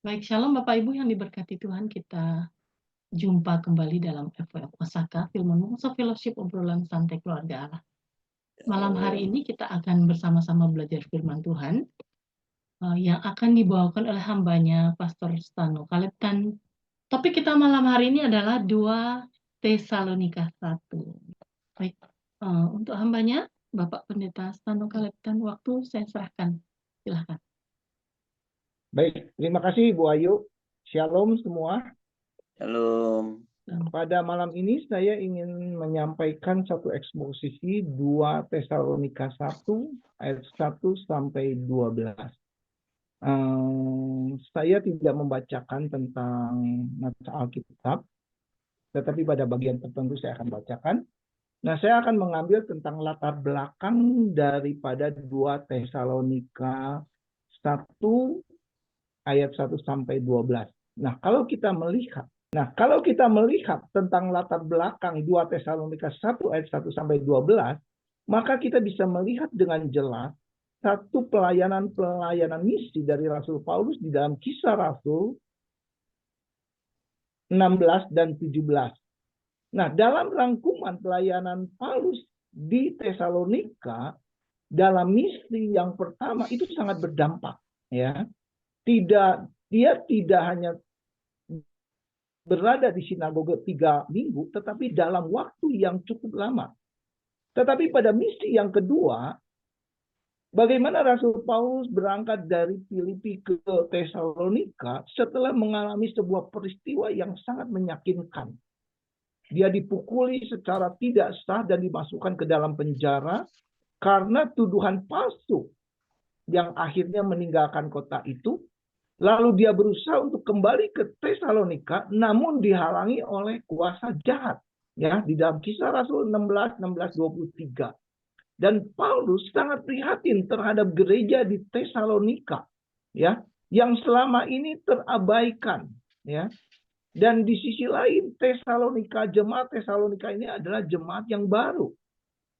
Baik, shalom Bapak Ibu yang diberkati Tuhan, kita jumpa kembali dalam FWF Osaka, Firman Musa Fellowship obrolan santai keluarga Allah. Malam hari ini kita akan bersama-sama belajar firman Tuhan yang akan dibawakan oleh hambanya Pastor Stano Kaleptan. Topik kita malam hari ini adalah 2 Tesalonika 1. Baik, untuk hambanya Bapak Pendeta Stano Kaleptan, waktu saya serahkan. Silahkan. Baik, terima kasih Bu Ayu. Shalom semua. Shalom. Pada malam ini saya ingin menyampaikan satu eksposisi 2 Tesalonika 1 ayat 1 sampai 12. Saya tidak membacakan tentang nats Alkitab, tetapi pada bagian tertentu saya akan bacakan. Nah, saya akan mengambil tentang latar belakang daripada 2 Tesalonika 1 ayat 1 sampai 12. Nah, kalau kita melihat tentang latar belakang 2 Tesalonika 1 ayat 1 sampai 12, maka kita bisa melihat dengan jelas satu pelayanan misi dari Rasul Paulus di dalam Kisah Rasul 16 dan 17. Nah, dalam rangkuman pelayanan Paulus di Tesalonika dalam misi yang pertama itu sangat berdampak, ya. Dia tidak hanya berada di sinagoga 3 minggu, tetapi dalam waktu yang cukup lama. Tetapi pada misi yang kedua, bagaimana Rasul Paulus berangkat dari Filipi ke Tesalonika setelah mengalami sebuah peristiwa yang sangat menyakitkan. Dia dipukuli secara tidak sah dan dimasukkan ke dalam penjara karena tuduhan palsu yang akhirnya meninggalkan kota itu. Lalu dia berusaha untuk kembali ke Tesalonika, namun dihalangi oleh kuasa jahat. Ya, di dalam Kisah Rasul 16-23. Dan Paulus sangat prihatin terhadap gereja di Tesalonika, ya, yang selama ini terabaikan, ya. Dan di sisi lain, jemaat Tesalonika ini adalah jemaat yang baru.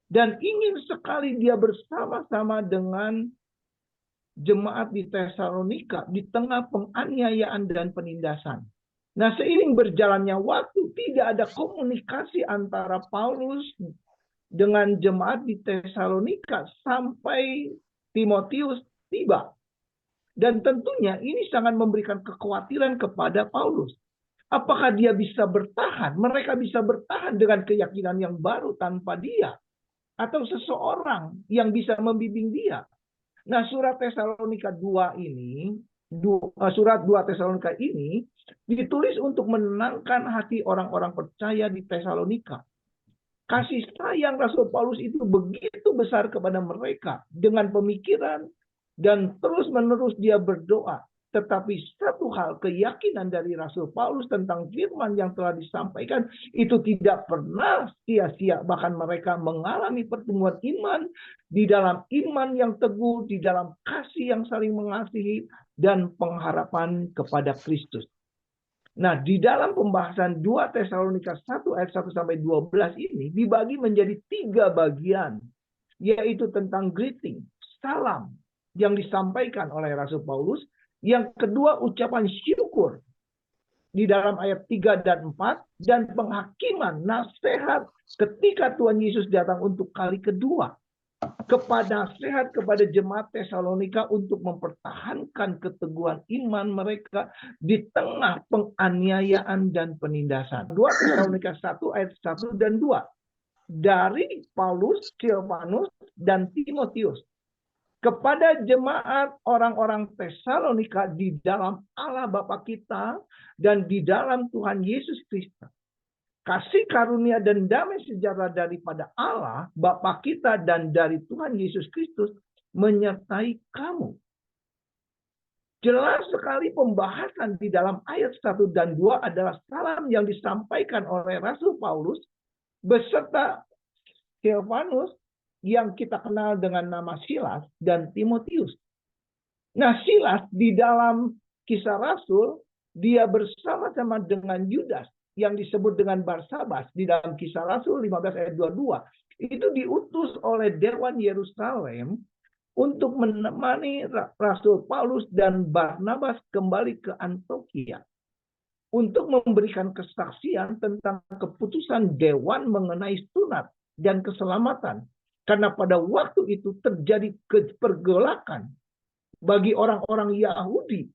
Dan ingin sekali dia bersama-sama dengan jemaat di Tesalonika di tengah penganiayaan dan penindasan. Nah, seiring berjalannya waktu, tidak ada komunikasi antara Paulus dengan jemaat di Tesalonika sampai Timotius tiba. Dan tentunya ini sangat memberikan kekhawatiran kepada Paulus. Apakah dia bisa bertahan? Mereka bisa bertahan dengan keyakinan yang baru tanpa dia? Atau seseorang yang bisa membimbing dia? Nah, surat 2 Tesalonika ini ditulis untuk menenangkan hati orang-orang percaya di Tesalonika. Kasih sayang Rasul Paulus itu begitu besar kepada mereka dengan pemikiran dan terus-menerus dia berdoa. Tetapi satu hal, keyakinan dari Rasul Paulus tentang firman yang telah disampaikan itu tidak pernah sia-sia. Bahkan mereka mengalami pertumbuhan iman di dalam iman yang teguh, di dalam kasih yang saling mengasihi, dan pengharapan kepada Kristus. Nah, di dalam pembahasan 2 Tesalonika 1 ayat 1 sampai 12 ini dibagi menjadi 3 bagian, yaitu tentang greeting, salam yang disampaikan oleh Rasul Paulus. Yang kedua, ucapan syukur di dalam ayat 3 dan 4, dan penghakiman, nasihat ketika Tuhan Yesus datang untuk kali kedua. Nasihat kepada jemaat Tesalonika untuk mempertahankan keteguhan iman mereka di tengah penganiayaan dan penindasan. 2 Tesalonika 1 ayat 1 dan 2. Dari Paulus, Silvanus, dan Timotius. Kepada jemaat orang-orang Tesalonika di dalam Allah Bapa kita dan di dalam Tuhan Yesus Kristus. Kasih karunia dan damai sejahtera daripada Allah Bapa kita dan dari Tuhan Yesus Kristus menyertai kamu. Jelas sekali pembahasan di dalam ayat 1 dan 2 adalah salam yang disampaikan oleh Rasul Paulus beserta Silvanus yang kita kenal dengan nama Silas dan Timotius. Nah, Silas di dalam Kisah Rasul, dia bersama-sama dengan Yudas yang disebut dengan Barsabas di dalam Kisah Rasul 15 ayat 22. Itu diutus oleh Dewan Yerusalem untuk menemani Rasul Paulus dan Barnabas kembali ke Antiokhia untuk memberikan kesaksian tentang keputusan dewan mengenai sunat dan keselamatan. Karena pada waktu itu terjadi pergolakan bagi orang-orang Yahudi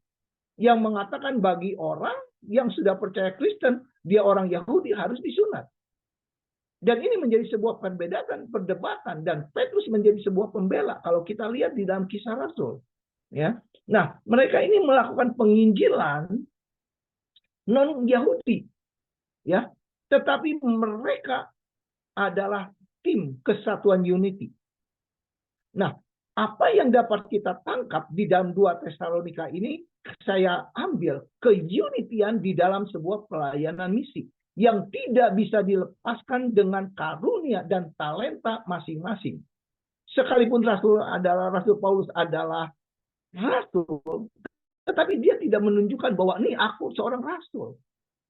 yang mengatakan bagi orang yang sudah percaya Kristen, dia orang Yahudi harus disunat. Dan ini menjadi sebuah perdebatan, dan Petrus menjadi sebuah pembela kalau kita lihat di dalam Kisah Rasul. Ya. Nah, mereka ini melakukan penginjilan non-Yahudi, ya, tetapi mereka adalah tim kesatuan unity. Nah, apa yang dapat kita tangkap di dalam 2 Tesalonika ini, saya ambil keunitian di dalam sebuah pelayanan misi yang tidak bisa dilepaskan dengan karunia dan talenta masing-masing. Sekalipun Rasul Paulus adalah rasul, tetapi dia tidak menunjukkan bahwa ini aku seorang rasul.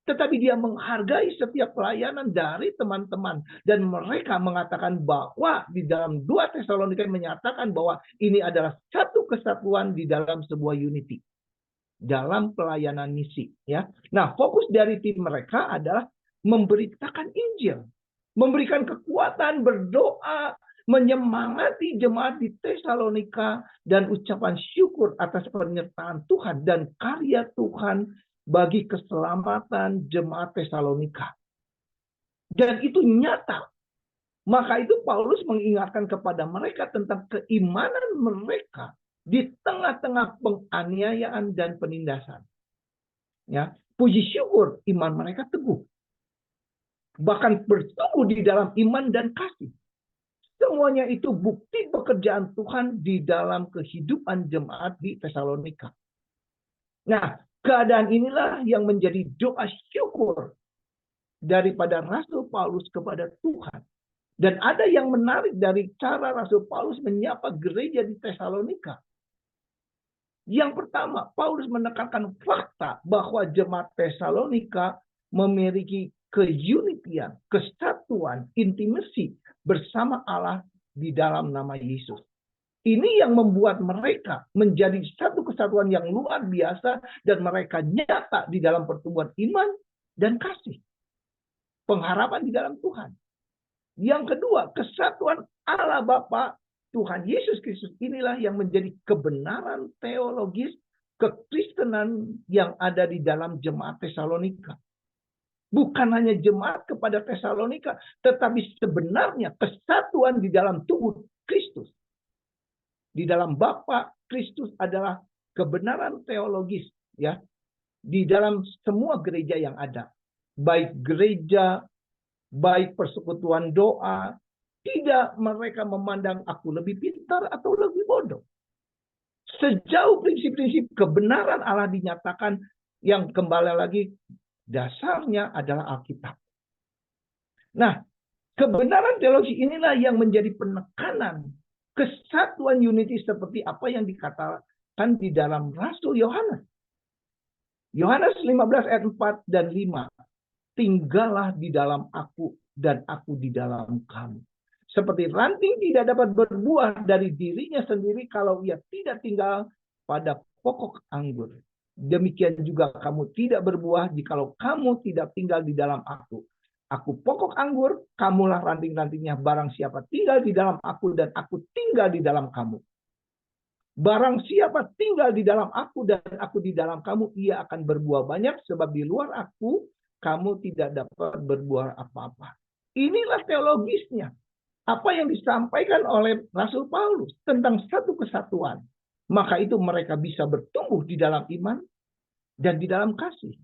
Tetapi dia menghargai setiap pelayanan dari teman-teman. Dan mereka mengatakan bahwa di dalam 2 Tesalonika menyatakan bahwa ini adalah satu kesatuan di dalam sebuah unity. Dalam pelayanan misi. Ya. Nah, fokus dari tim mereka adalah memberitakan Injil. Memberikan kekuatan, berdoa, menyemangati jemaat di Tesalonika, dan ucapan syukur atas penyertaan Tuhan dan karya Tuhan bagi keselamatan jemaat Tesalonika. Dan itu nyata. Maka itu Paulus mengingatkan kepada mereka tentang keimanan mereka di tengah-tengah penganiayaan dan penindasan. Ya, puji syukur iman mereka teguh. Bahkan bertumbuh di dalam iman dan kasih. Semuanya itu bukti pekerjaan Tuhan di dalam kehidupan jemaat di Tesalonika. Nah, keadaan inilah yang menjadi doa syukur daripada Rasul Paulus kepada Tuhan. Dan ada yang menarik dari cara Rasul Paulus menyapa gereja di Tesalonika. Yang pertama, Paulus menekankan fakta bahwa jemaat Tesalonika memiliki keunitian, kesatuan, intimasi bersama Allah di dalam nama Yesus. Ini yang membuat mereka menjadi satu kesatuan yang luar biasa dan mereka nyata di dalam pertumbuhan iman dan kasih. Pengharapan di dalam Tuhan. Yang kedua, kesatuan Allah Bapa Tuhan Yesus Kristus inilah yang menjadi kebenaran teologis kekristenan yang ada di dalam jemaat Tesalonika. Bukan hanya jemaat kepada Tesalonika, tetapi sebenarnya kesatuan di dalam tubuh Kristus. Di dalam Bapa Kristus adalah kebenaran teologis, ya, di dalam semua gereja yang ada. Baik gereja, baik persekutuan doa, tidak mereka memandang aku lebih pintar atau lebih bodoh. Sejauh prinsip-prinsip kebenaran Allah dinyatakan, yang kembali lagi dasarnya adalah Alkitab. Nah, kebenaran teologi inilah yang menjadi penekanan kesatuan unity seperti apa yang dikatakan di dalam Rasul Yohanes. Yohanes 15 ayat 4 dan 5. Tinggallah di dalam aku dan aku di dalam kamu. Seperti ranting tidak dapat berbuah dari dirinya sendiri kalau ia tidak tinggal pada pokok anggur. Demikian juga kamu tidak berbuah jikalau kamu tidak tinggal di dalam aku. Aku pokok anggur, kamulah ranting-rantingnya. Barang siapa tinggal di dalam aku dan aku tinggal di dalam kamu. Barang siapa tinggal di dalam aku dan aku di dalam kamu, ia akan berbuah banyak sebab di luar aku, kamu tidak dapat berbuah apa-apa. Inilah teologisnya. Apa yang disampaikan oleh Rasul Paulus tentang satu kesatuan. Maka itu mereka bisa bertumbuh di dalam iman dan di dalam kasih.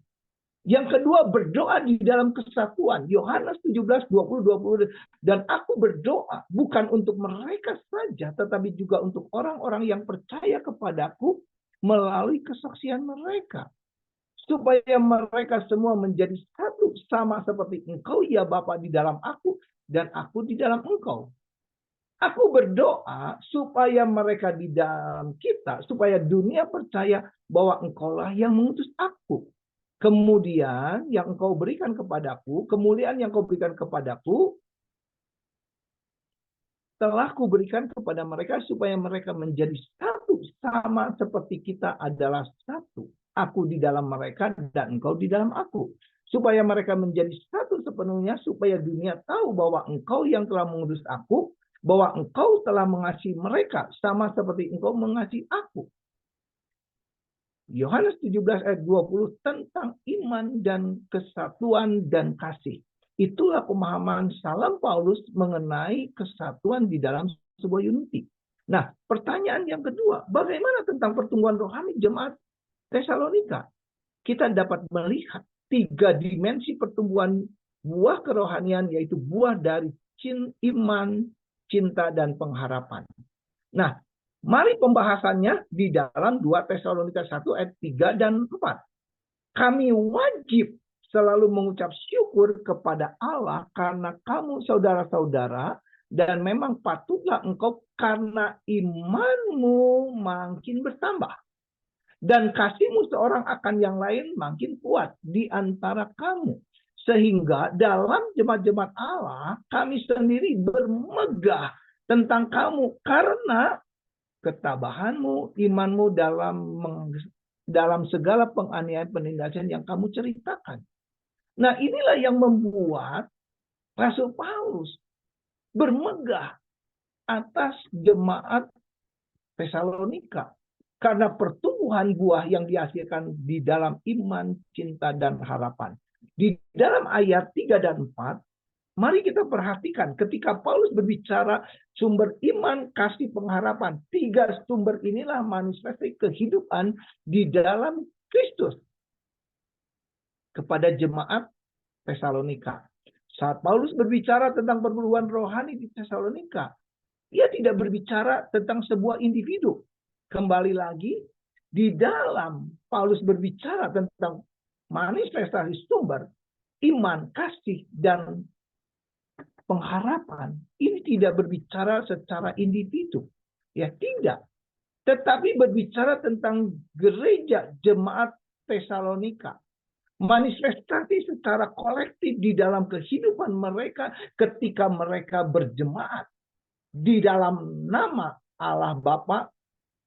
Yang kedua, berdoa di dalam kesatuan. Yohanes 17, 20. Dan aku berdoa bukan untuk mereka saja, tetapi juga untuk orang-orang yang percaya kepadaku melalui kesaksian mereka. Supaya mereka semua menjadi satu sama seperti engkau, ya Bapa, di dalam aku dan aku di dalam engkau. Aku berdoa supaya mereka di dalam kita, supaya dunia percaya bahwa engkaulah yang mengutus aku. Kemudian yang engkau berikan kepadaku, kemuliaan yang engkau berikan kepadaku, telah kuberikan kepada mereka supaya mereka menjadi satu sama seperti kita adalah satu. Aku di dalam mereka dan engkau di dalam aku. Supaya mereka menjadi satu sepenuhnya, supaya dunia tahu bahwa engkau yang telah mengutus aku, bahwa engkau telah mengasihi mereka sama seperti engkau mengasihi aku. Yohanes 17 ayat 20 tentang iman dan kesatuan dan kasih. Itulah pemahaman salam Paulus mengenai kesatuan di dalam sebuah unity. Nah, pertanyaan yang kedua, bagaimana tentang pertumbuhan rohani jemaat Tesalonika? Kita dapat melihat 3 dimensi pertumbuhan buah kerohanian, yaitu buah dari iman, cinta, dan pengharapan. Nah, mari pembahasannya di dalam 2 Tesalonika 1 ayat 3 dan 4. Kami wajib selalu mengucap syukur kepada Allah karena kamu saudara-saudara, dan memang patutlah engkau karena imanmu makin bertambah dan kasihmu seorang akan yang lain makin kuat di antara kamu, sehingga dalam jemaat-jemaat Allah kami sendiri bermegah tentang kamu karena ketabahanmu, imanmu dalam segala penganiayaan penindasan yang kamu ceritakan. Nah, inilah yang membuat Rasul Paulus bermegah atas jemaat Tesalonika karena pertumbuhan buah yang dihasilkan di dalam iman, cinta, dan harapan. Di dalam ayat 3 dan 4, mari kita perhatikan ketika Paulus berbicara sumber iman, kasih, pengharapan. 3 sumber inilah manifestasi kehidupan di dalam Kristus kepada jemaat Tesalonika. Saat Paulus berbicara tentang pertumbuhan rohani di Tesalonika, ia tidak berbicara tentang sebuah individu. Kembali lagi, di dalam Paulus berbicara tentang manifestasi sumber iman, kasih, dan pengharapan, ini tidak berbicara secara individu. Ya, tidak. Tetapi berbicara tentang gereja jemaat Tesalonika. Manifestasi secara kolektif di dalam kehidupan mereka ketika mereka berjemaat. Di dalam nama Allah Bapa,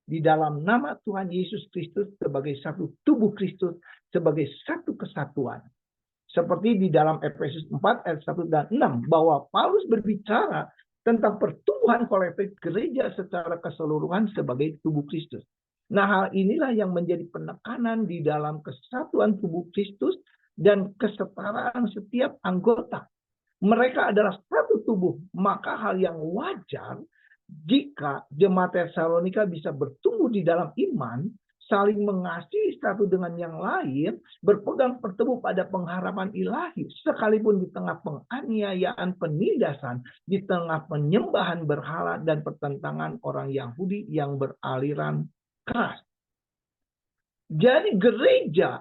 di dalam nama Tuhan Yesus Kristus sebagai satu tubuh Kristus, sebagai satu kesatuan. Seperti di dalam Efesus 4 ayat 1 dan 6, bahwa Paulus berbicara tentang pertumbuhan kolektif gereja secara keseluruhan sebagai tubuh Kristus. Nah, hal inilah yang menjadi penekanan di dalam kesatuan tubuh Kristus dan kesetaraan setiap anggota. Mereka adalah satu tubuh, maka hal yang wajar jika jemaat Tesalonika bisa bertumbuh di dalam iman, saling mengasihi satu dengan yang lain, berpegang bertemu pada pengharapan ilahi, sekalipun di tengah penganiayaan, penindasan, di tengah penyembahan berhala dan pertentangan orang Yahudi yang beraliran keras. Jadi gereja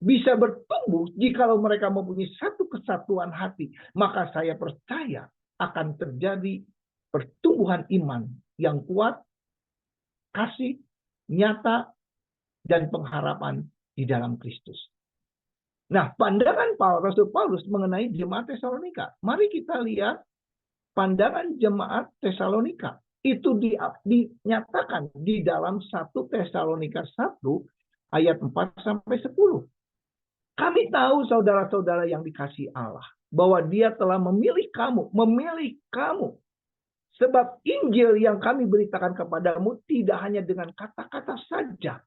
bisa bertumbuh jikalau mereka mempunyai satu kesatuan hati. Maka saya percaya akan terjadi pertumbuhan iman yang kuat, kasih, nyata, dan pengharapan di dalam Kristus. Nah, pandangan Rasul Paulus mengenai jemaat Tesalonika. Mari kita lihat pandangan jemaat Tesalonika. Itu dinyatakan di dalam 1 Tesalonika 1 ayat 4 sampai 10. Kami tahu saudara-saudara yang dikasihi Allah, bahwa Dia telah memilih kamu. Sebab Injil yang kami beritakan kepadamu tidak hanya dengan kata-kata saja,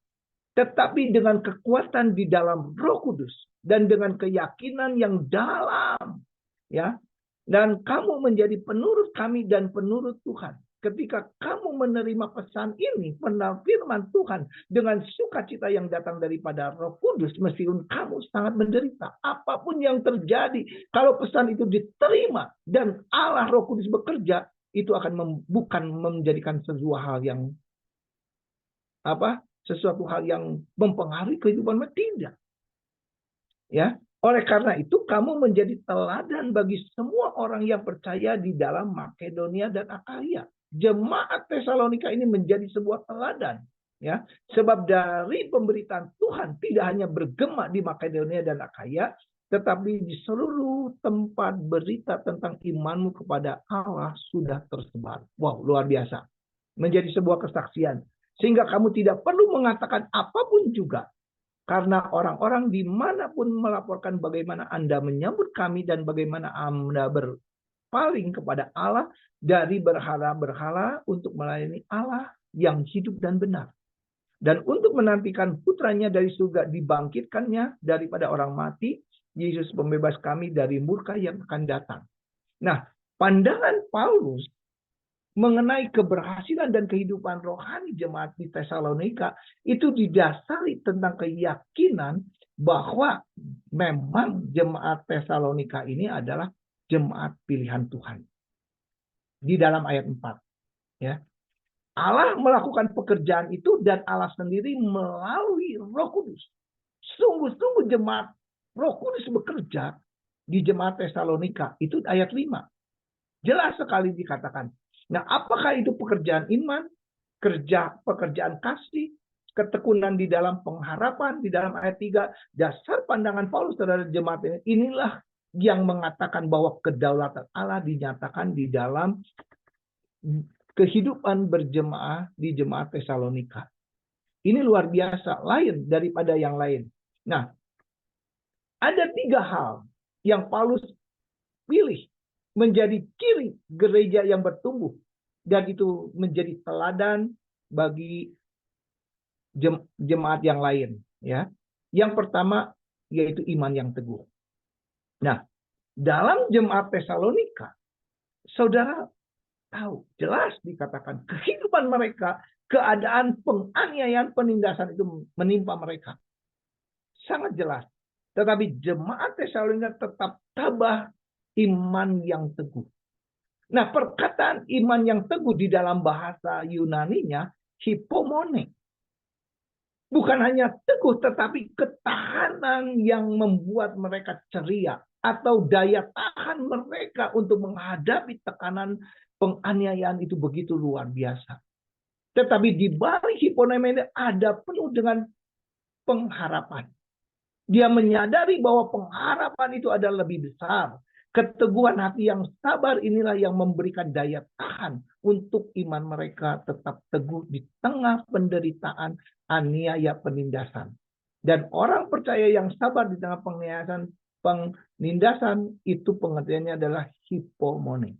tetapi dengan kekuatan di dalam Roh Kudus dan dengan keyakinan yang dalam, ya. Dan kamu menjadi penurut kami dan penurut Tuhan. Ketika kamu menerima pesan ini, firman Tuhan dengan sukacita yang datang daripada Roh Kudus, meskipun kamu sangat menderita, apapun yang terjadi, kalau pesan itu diterima dan Allah Roh Kudus bekerja, itu akan bukan menjadikan sesuatu hal yang mempengaruhi kehidupan mereka, tidak. Ya, oleh karena itu kamu menjadi teladan bagi semua orang yang percaya di dalam Makedonia dan Akaya. Jemaat Tesalonika ini menjadi sebuah teladan, ya. Sebab dari pemberitaan Tuhan tidak hanya bergema di Makedonia dan Akaya, tetapi di seluruh tempat berita tentang imanmu kepada Allah sudah tersebar. Wow, luar biasa. Menjadi sebuah kesaksian. Sehingga kamu tidak perlu mengatakan apapun juga. Karena orang-orang dimanapun melaporkan bagaimana Anda menyambut kami dan bagaimana Anda berpaling kepada Allah dari berhala-berhala untuk melayani Allah yang hidup dan benar. Dan untuk menantikan putranya dari surga dibangkitkannya daripada orang mati, Yesus pembebas kami dari murka yang akan datang. Nah, pandangan Paulus mengenai keberhasilan dan kehidupan rohani jemaat di Tesalonika itu didasari tentang keyakinan bahwa memang jemaat Tesalonika ini adalah jemaat pilihan Tuhan. Di dalam ayat 4. Ya. Allah melakukan pekerjaan itu dan Allah sendiri melalui Roh Kudus. Sungguh-sungguh jemaat Roh Kudus bekerja di jemaat Tesalonika. Itu ayat 5. Jelas sekali dikatakan. Nah, apakah itu pekerjaan iman, pekerjaan kasih, ketekunan di dalam pengharapan, di dalam ayat 3, dasar pandangan Paulus terhadap jemaat ini, inilah yang mengatakan bahwa kedaulatan Allah dinyatakan di dalam kehidupan berjemaah di jemaat Tesalonika. Ini luar biasa, lain daripada yang lain. Nah, ada 3 hal yang Paulus pilih menjadi ciri gereja yang bertumbuh. Dan itu menjadi teladan bagi jemaat yang lain. Ya. Yang pertama yaitu iman yang teguh. Nah, dalam jemaat Tesalonika, saudara tahu, jelas dikatakan kehidupan mereka, keadaan penganiayaan, penindasan itu menimpa mereka. Sangat jelas. Tetapi jemaat Tesalonika tetap tabah iman yang teguh. Nah, perkataan iman yang teguh di dalam bahasa Yunaninya hipomone. Bukan hanya teguh, tetapi ketahanan yang membuat mereka ceria. Atau daya tahan mereka untuk menghadapi tekanan penganiayaan itu begitu luar biasa. Tetapi di balik hipomone ini ada penuh dengan pengharapan. Dia menyadari bahwa pengharapan itu adalah lebih besar. Keteguhan hati yang sabar inilah yang memberikan daya tahan untuk iman mereka tetap teguh di tengah penderitaan, aniaya, penindasan. Dan orang percaya yang sabar di tengah penindasan itu pengertiannya adalah hipomone.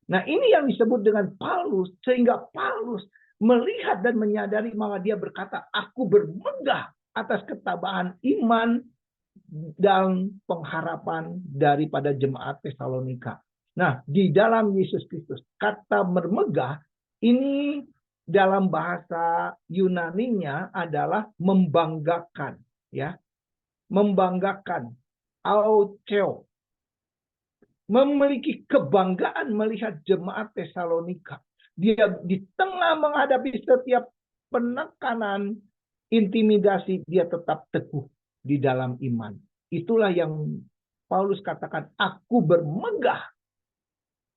Nah, ini yang disebut dengan Paulus, sehingga Paulus melihat dan menyadari bahwa dia berkata, aku bermegah atas ketabahan iman dan pengharapan daripada jemaat Tesalonika. Nah, di dalam Yesus Kristus, kata bermegah ini dalam bahasa Yunaninya adalah membanggakan, ya. Membanggakan, autheo. Memiliki kebanggaan melihat jemaat Tesalonika. Dia di tengah menghadapi setiap penekanan, intimidasi, dia tetap teguh di dalam iman. Itulah yang Paulus katakan, aku bermegah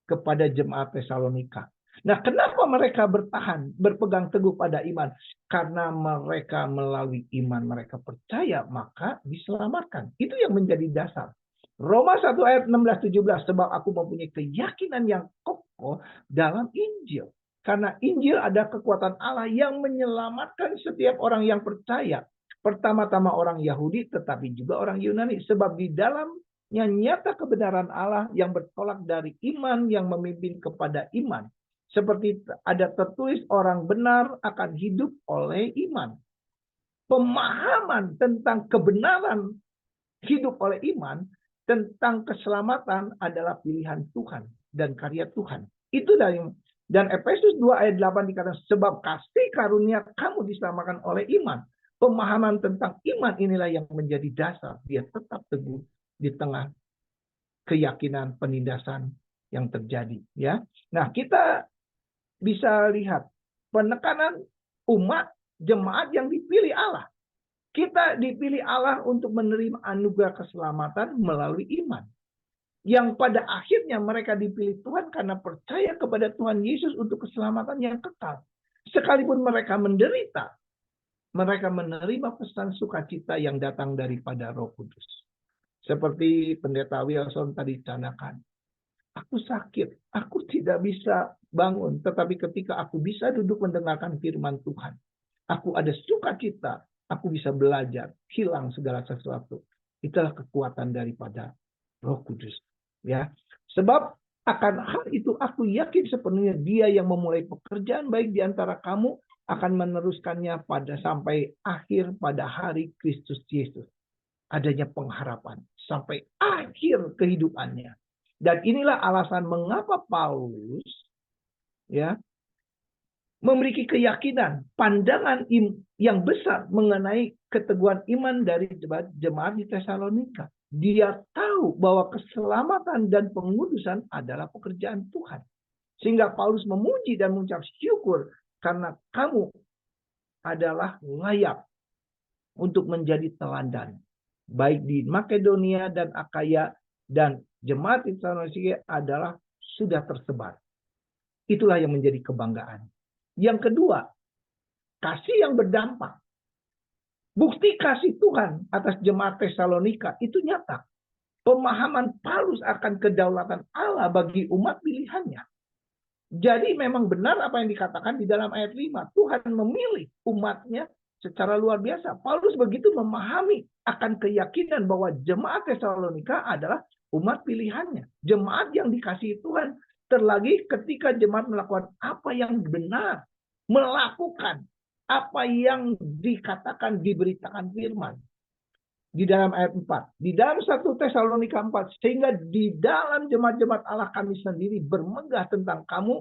kepada jemaat Tesalonika. Nah, kenapa mereka bertahan, berpegang teguh pada iman? Karena mereka melalui iman mereka percaya, maka diselamatkan. Itu yang menjadi dasar. Roma 1 ayat 16-17, sebab aku mempunyai keyakinan yang kokoh dalam Injil. Karena Injil ada kekuatan Allah yang menyelamatkan setiap orang yang percaya. Pertama-tama orang Yahudi, tetapi juga orang Yunani. Sebab di dalamnya nyata kebenaran Allah yang bertolak dari iman yang memimpin kepada iman. Seperti ada tertulis, orang benar akan hidup oleh iman. Pemahaman tentang kebenaran hidup oleh iman, tentang keselamatan adalah pilihan Tuhan dan karya Tuhan. Itulah yang. Dan Efesus 2 ayat 8 dikatakan, sebab kasih karunia kamu diselamatkan oleh iman. Pemahaman tentang iman inilah yang menjadi dasar. Dia tetap teguh di tengah keyakinan penindasan yang terjadi. Ya, nah kita bisa lihat penekanan umat jemaat yang dipilih Allah. Kita dipilih Allah untuk menerima anugerah keselamatan melalui iman. Yang pada akhirnya mereka dipilih Tuhan karena percaya kepada Tuhan Yesus untuk keselamatan yang kekal. Sekalipun mereka menderita, mereka menerima pesan sukacita yang datang daripada Roh Kudus. Seperti Pendeta Wilson tadi canangkan. Aku sakit, aku tidak bisa bangun. Tetapi ketika aku bisa duduk mendengarkan firman Tuhan, aku ada sukacita, aku bisa belajar, hilang segala sesuatu. Itulah kekuatan daripada Roh Kudus. Ya, sebab akan hal itu aku yakin sepenuhnya Dia yang memulai pekerjaan baik di antara kamu akan meneruskannya pada sampai akhir pada hari Kristus Yesus. Adanya pengharapan sampai akhir kehidupannya. Dan inilah alasan mengapa Paulus ya memiliki keyakinan, pandangan yang besar mengenai keteguhan iman dari jemaat di Tesalonika. Dia tahu bahwa keselamatan dan pengudusan adalah pekerjaan Tuhan. Sehingga Paulus memuji dan mengucap syukur karena kamu adalah layak untuk menjadi teladan. Baik di Makedonia dan Akaya dan jemaat di Tesalonika adalah sudah tersebar. Itulah yang menjadi kebanggaan. Yang kedua, kasih yang berdampak. Bukti kasih Tuhan atas jemaat Tesalonika itu nyata. Pemahaman Paulus akan kedaulatan Allah bagi umat pilihannya. Jadi memang benar apa yang dikatakan di dalam ayat 5. Tuhan memilih umatnya secara luar biasa. Paulus begitu memahami akan keyakinan bahwa jemaat Tesalonika adalah umat pilihannya. Jemaat yang dikasihi Tuhan. Terlagi ketika jemaat melakukan apa yang benar. Melakukan apa yang dikatakan, diberitakan firman. Di dalam ayat 4. Di dalam 1 Tesalonika 4. Sehingga di dalam jemaat-jemaat Allah kami sendiri bermegah tentang kamu.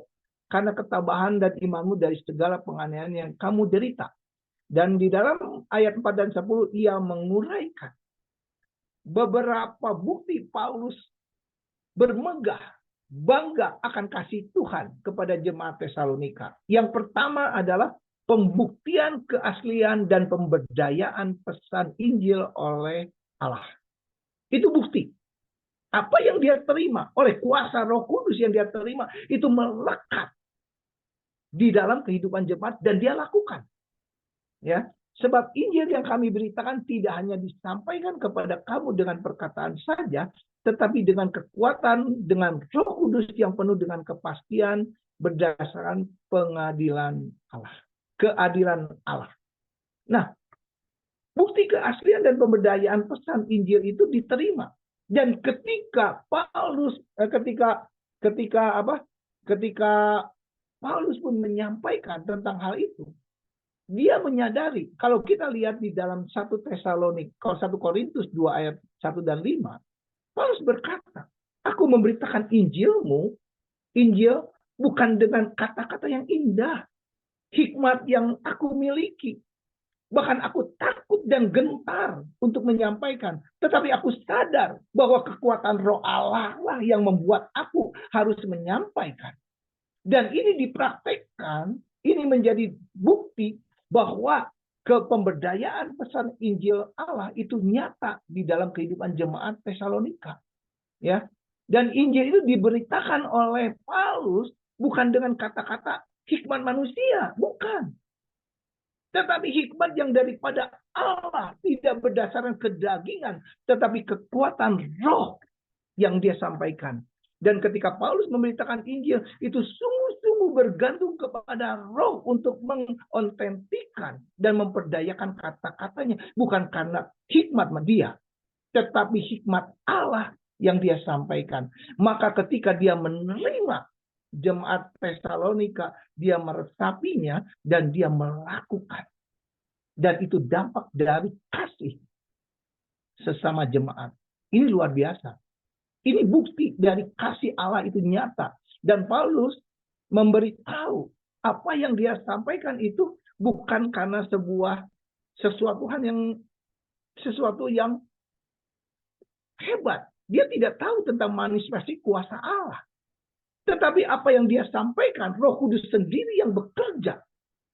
Karena ketabahan dan imanmu dari segala penganiayaan yang kamu derita. Dan di dalam ayat 4 dan 10. Ia menguraikan beberapa bukti Paulus bermegah. Bangga akan kasih Tuhan kepada jemaat Tesalonika. Yang pertama adalah pembuktian keaslian dan pemberdayaan pesan Injil oleh Allah. Itu bukti. Apa yang dia terima oleh kuasa Roh Kudus yang dia terima itu melekat di dalam kehidupan jemaat dan dia lakukan. Ya, sebab Injil yang kami beritakan tidak hanya disampaikan kepada kamu dengan perkataan saja, tetapi dengan kekuatan, dengan Roh Kudus yang penuh dengan kepastian berdasarkan pengadilan Allah. Keadilan Allah. Nah, bukti keaslian dan pemberdayaan pesan Injil itu diterima. Dan ketika Paulus, ketika Paulus pun menyampaikan tentang hal itu, dia menyadari, kalau kita lihat di dalam 1 Korintus 2 ayat 1 dan 5, Paulus berkata, aku memberitakan Injil bukan dengan kata-kata yang indah, hikmat yang aku miliki. Bahkan aku takut dan gentar untuk menyampaikan. Tetapi aku sadar bahwa kekuatan Roh Allah lah yang membuat aku harus menyampaikan. Dan ini dipraktekkan, ini menjadi bukti bahwa kepemberdayaan pesan Injil Allah itu nyata di dalam kehidupan jemaat Tesalonika. Ya. Dan Injil itu diberitakan oleh Paulus bukan dengan kata-kata hikmat manusia, bukan. Tetapi hikmat yang daripada Allah, tidak berdasarkan kedagingan, tetapi kekuatan Roh yang dia sampaikan. Dan ketika Paulus memberitakan Injil, itu sungguh-sungguh bergantung kepada Roh untuk mengontentikan dan memperdayakan kata-katanya. Bukan karena hikmat dia, tetapi hikmat Allah yang dia sampaikan. Maka ketika dia menerima jemaat Tesalonika, dia meresapinya dan dia melakukan. Dan itu dampak dari kasih sesama jemaat. Ini luar biasa. Ini bukti dari kasih Allah itu nyata. Dan Paulus memberitahu apa yang dia sampaikan itu bukan karena sesuatu yang hebat. Dia tidak tahu tentang manifestasi kuasa Allah. Tetapi apa yang dia sampaikan, Roh Kudus sendiri yang bekerja.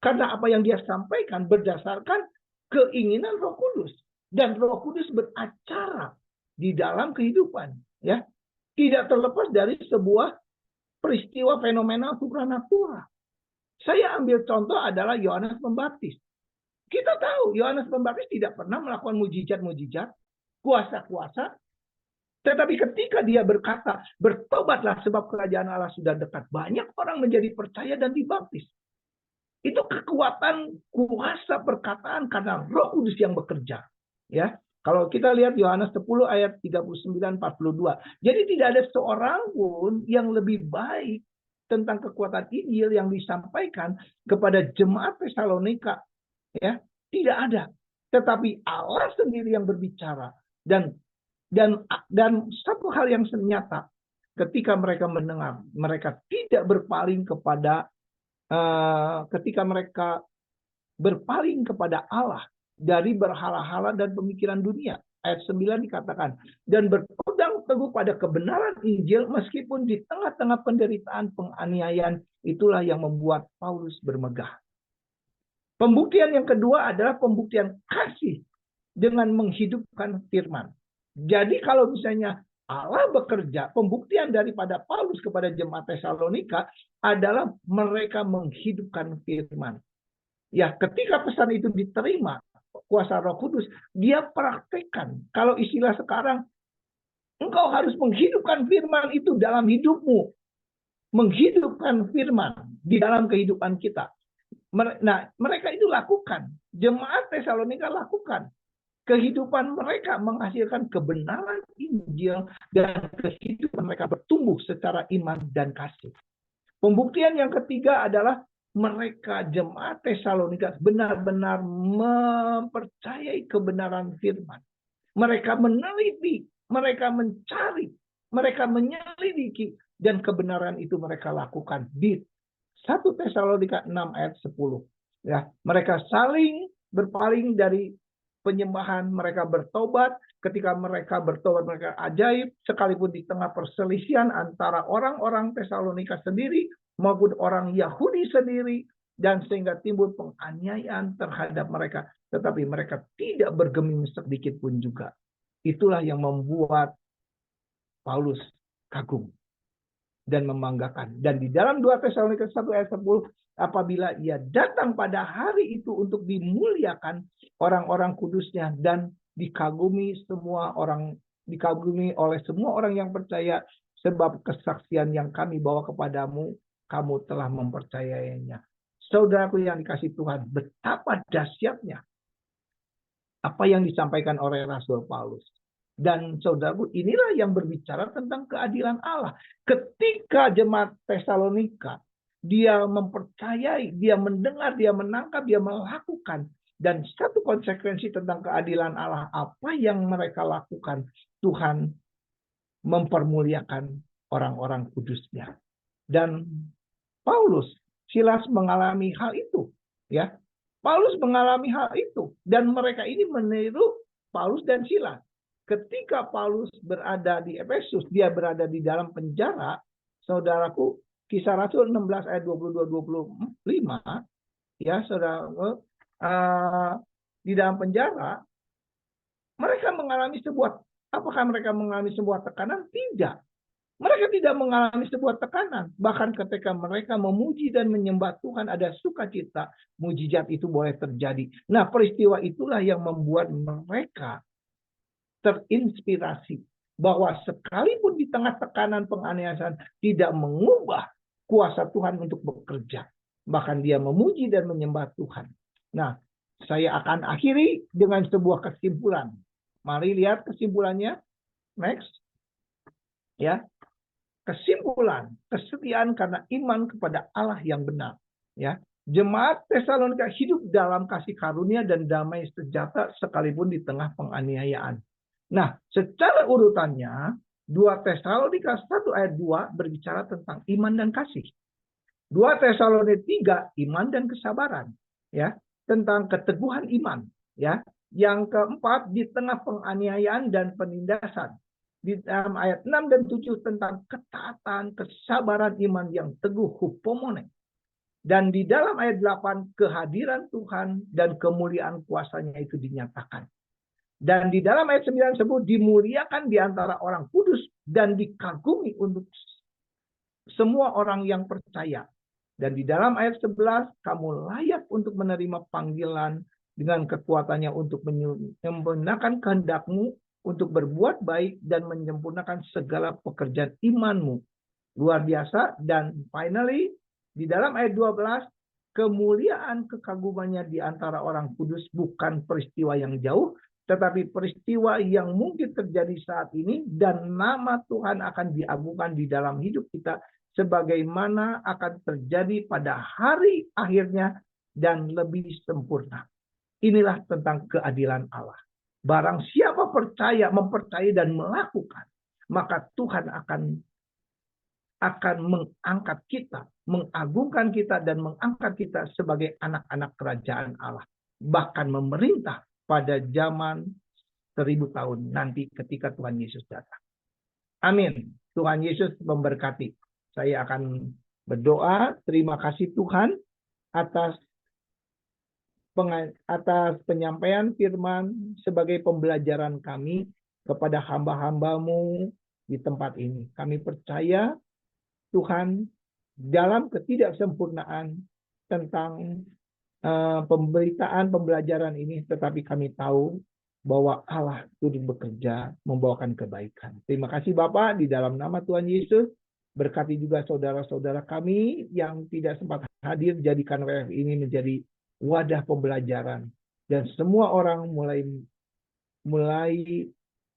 Karena apa yang dia sampaikan berdasarkan keinginan Roh Kudus. Dan Roh Kudus beracara di dalam kehidupan. Ya, tidak terlepas dari sebuah peristiwa fenomenal supranatural. Saya ambil contoh adalah Yohanes Pembaptis. Kita tahu Yohanes Pembaptis tidak pernah melakukan mujizat-mujizat, kuasa-kuasa, Tetapi ketika dia berkata, bertobatlah sebab kerajaan Allah sudah dekat. Banyak orang menjadi percaya dan dibaptis. Itu kekuatan kuasa perkataan karena Roh Kudus yang bekerja. Ya, kalau kita lihat Yohanes 10 ayat 39-42. Jadi tidak ada seorang pun yang lebih baik tentang kekuatan Injil yang disampaikan kepada jemaat Tesalonika. Ya, tidak ada. Tetapi Allah sendiri yang berbicara. Dan satu hal yang nyata, ketika mereka mendengar, mereka tidak berpaling kepada ketika mereka berpaling kepada Allah dari berhala-hala dan pemikiran dunia. Ayat 9 dikatakan, dan berpegang teguh pada kebenaran Injil meskipun di tengah-tengah penderitaan penganiayaan, itulah yang membuat Paulus bermegah. Pembuktian yang kedua adalah pembuktian kasih dengan menghidupkan firman. Jadi kalau misalnya Allah bekerja, pembuktian daripada Paulus kepada jemaat Tesalonika adalah mereka menghidupkan firman. Ya, ketika pesan itu diterima, kuasa Roh Kudus, dia praktekkan. Kalau istilah sekarang, engkau harus menghidupkan firman itu dalam hidupmu. Menghidupkan firman di dalam kehidupan kita. Nah, mereka itu lakukan. Jemaat Tesalonika lakukan. Kehidupan mereka menghasilkan kebenaran Injil dan kehidupan mereka bertumbuh secara iman dan kasih. Pembuktian yang ketiga adalah mereka jemaat Tesalonika benar-benar mempercayai kebenaran firman. Mereka meneliti, mereka mencari, mereka menyelidiki, dan kebenaran itu mereka lakukan di 1 Tesalonika 6 ayat 10. Ya, mereka saling berpaling dari penyembahan, mereka bertobat. Ketika mereka bertobat, mereka ajaib, sekalipun di tengah perselisihan antara orang-orang Tesalonika sendiri maupun orang Yahudi sendiri, dan sehingga timbul penganiayaan terhadap mereka, tetapi mereka tidak bergeming sedikit pun juga. Itulah yang membuat Paulus kagum dan membanggakan. Dan di dalam 2 Tesalonika 1 ayat 10, apabila ia datang pada hari itu untuk dimuliakan orang-orang kudusnya dan dikagumi oleh semua orang yang percaya, sebab kesaksian yang kami bawa kepadamu, kamu telah mempercayainya. Saudaraku yang dikasihi Tuhan, betapa dahsyatnya apa yang disampaikan oleh Rasul Paulus. Dan saudaraku, inilah yang berbicara tentang keadilan Allah. Ketika jemaat Tesalonika, dia mempercayai, dia mendengar, dia menangkap, dia melakukan. Dan satu konsekuensi tentang keadilan Allah, apa yang mereka lakukan, Tuhan mempermuliakan orang-orang kudusnya. Dan Paulus, Silas mengalami hal itu. Ya, Paulus mengalami hal itu. Dan mereka ini meniru Paulus dan Silas. Ketika Paulus berada di Efesus, dia berada di dalam penjara, saudaraku, Kisah Rasul 16 ayat 22-25, ya saudaraku, di dalam penjara, mereka mengalami apakah mereka mengalami sebuah tekanan? Tidak. Mereka tidak mengalami sebuah tekanan. Bahkan ketika mereka memuji dan menyembah Tuhan, ada sukacita, mujizat itu boleh terjadi. Nah, peristiwa itulah yang membuat mereka terinspirasi bahwa sekalipun di tengah tekanan penganiayaan tidak mengubah kuasa Tuhan untuk bekerja. Bahkan dia memuji dan menyembah Tuhan. Nah, saya akan akhiri dengan sebuah kesimpulan. Mari lihat kesimpulannya. Next. Ya. Kesimpulan, kesetiaan karena iman kepada Allah yang benar. Ya. Jemaat Tesalonika hidup dalam kasih karunia dan damai sejahtera sekalipun di tengah penganiayaan. Nah, secara urutannya, 2 Tesalonika 1 ayat 2 berbicara tentang iman dan kasih. 2 Tesalonika 3, iman dan kesabaran. Ya, tentang keteguhan iman. Ya, yang keempat, di tengah penganiayaan dan penindasan. Di dalam ayat 6 dan 7 tentang ketaatan, kesabaran iman yang teguh, hupomone. Dan di dalam ayat 8, kehadiran Tuhan dan kemuliaan kuasanya itu dinyatakan. Dan di dalam ayat 9 tersebut dimuliakan di antara orang kudus dan dikagumi untuk semua orang yang percaya. Dan di dalam ayat 11, kamu layak untuk menerima panggilan dengan kekuatannya untuk menyempurnakan kehendakmu untuk berbuat baik dan menyempurnakan segala pekerjaan imanmu. Luar biasa. Dan finally, di dalam ayat 12, kemuliaan kekagumannya di antara orang kudus bukan peristiwa yang jauh, tetapi peristiwa yang mungkin terjadi saat ini, dan nama Tuhan akan diagungkan di dalam hidup kita sebagaimana akan terjadi pada hari akhirnya dan lebih sempurna. Inilah tentang keadilan Allah. Barang siapa percaya, mempercayai dan melakukan, maka Tuhan akan mengangkat kita, mengagungkan kita dan mengangkat kita sebagai anak-anak kerajaan Allah. Bahkan memerintah pada zaman 1000 tahun nanti ketika Tuhan Yesus datang. Amin. Tuhan Yesus memberkati. Saya akan berdoa. Terima kasih Tuhan atas penyampaian firman sebagai pembelajaran kami kepada hamba-hambamu di tempat ini. Kami percaya Tuhan dalam ketidaksempurnaan tentang pembelajaran ini, tetapi kami tahu bahwa Allah turut bekerja membawakan kebaikan. Terima kasih Bapak, di dalam nama Tuhan Yesus. Berkati juga saudara-saudara kami yang tidak sempat hadir, jadikan WF ini menjadi wadah pembelajaran. Dan semua orang mulai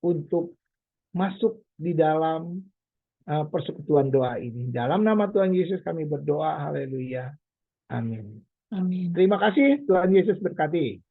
untuk masuk di dalam persekutuan doa ini. Dalam nama Tuhan Yesus kami berdoa. Haleluya. Amin. Amin. Terima kasih. Tuhan Yesus berkati.